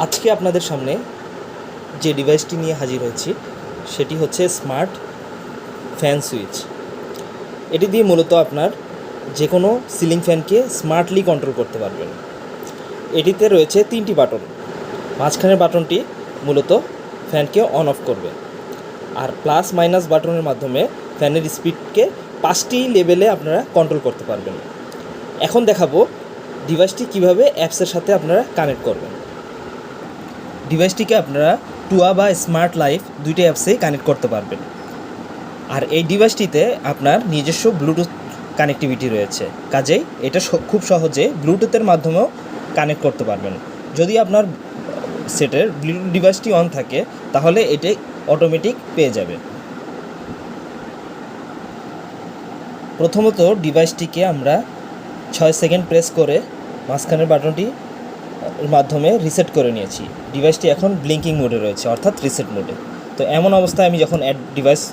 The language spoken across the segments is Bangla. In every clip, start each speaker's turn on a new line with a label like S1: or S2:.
S1: আজকে আপনাদের সামনে যে ডিভাইসটি নিয়ে হাজির হয়েছি সেটি হচ্ছে স্মার্ট ফ্যান সুইচ। এটি দিয়ে মূলত আপনার যে কোনো সিলিং ফ্যানকে স্মার্টলি কন্ট্রোল করতে পারবেন। এটিতে রয়েছে 3টি বাটন। মাঝখানের বাটনটি মূলত ফ্যানকে অন অফ করবে, আর প্লাস মাইনাস বাটনের মাধ্যমে ফ্যানের স্পিডকে 5টি লেভেলে আপনারা কন্ট্রোল করতে পারবেন। এখন দেখাবো ডিভাইসটি কিভাবে অ্যাপসের সাথে আপনারা কানেক্ট করবেন। ডিভাইসটিকে আপনারা টুয়া বা স্মার্ট লাইফ দুইটি অ্যাপসেই কানেক্ট করতে পারবেন। আর এই ডিভাইসটিতে আপনার নিজস্ব ব্লুটুথ কানেক্টিভিটি রয়েছে, কাজেই এটা খুব সহজে ব্লুটুথের মাধ্যমেও কানেক্ট করতে পারবেন। যদি আপনার সেটের ব্লুটুথ ডিভাইসটি অন থাকে তাহলে এটি অটোমেটিক পেয়ে যাবে। প্রথমত ডিভাইসটিকে আমরা 6 সেকেন্ড প্রেস করে মাঝখানের বাটনটি মাধ্যমে রিসেট করে নিয়েছি। ডিভাইসটি এখন ব্লিঙ্কিং মোডে রয়েছে, অর্থাৎ রিসেট মোডে। তো এমন অবস্থায় আমি যখন অ্যাড ডিভাইসে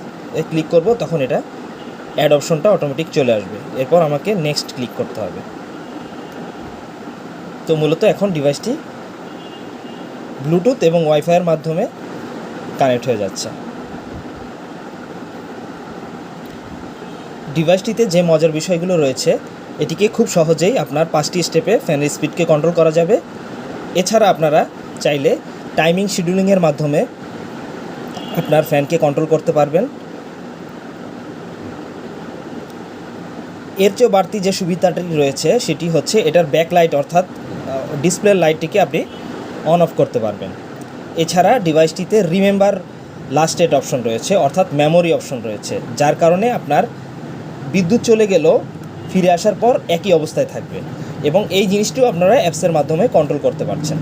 S1: ক্লিক করব তখন এটা অ্যাড অপশনটা অটোমেটিক চলে আসবে। এরপর আমাকে নেক্সট ক্লিক করতে হবে। তো মূলত এখন ডিভাইসটি ব্লুটুথ এবং ওয়াইফাইয়ের মাধ্যমে কানেক্ট হয়ে যাচ্ছে। ডিভাইসটিতে যে মজার বিষয়গুলো রয়েছে, এটিকে খুব সহজেই আপনার 5টি স্টেপে ফ্যানের স্পিডকে কন্ট্রোল করা যাবে। এছাড়া আপনারা চাইলে টাইমিং শিডিউলিংয়ের মাধ্যমে আপনার ফ্যানকে কন্ট্রোল করতে পারবেন। এর চেয়েও বাড়তি যে সুবিধাটি রয়েছে সেটি হচ্ছে এটার ব্যাকলাইট অর্থাৎ ডিসপ্লে লাইটটিকে আপনি অন অফ করতে পারবেন। এছাড়া ডিভাইসটিতে রিমেম্বার লাস্ট ডেট অপশন রয়েছে, অর্থাৎ মেমোরি অপশন রয়েছে, যার কারণে আপনার বিদ্যুৎ চলে গেলেও ফিরে আসার পর একই অবস্থায় থাকবে, এবং এই জিনিসটিও আপনারা অ্যাপসের মাধ্যমে কন্ট্রোল করতে পারছেন।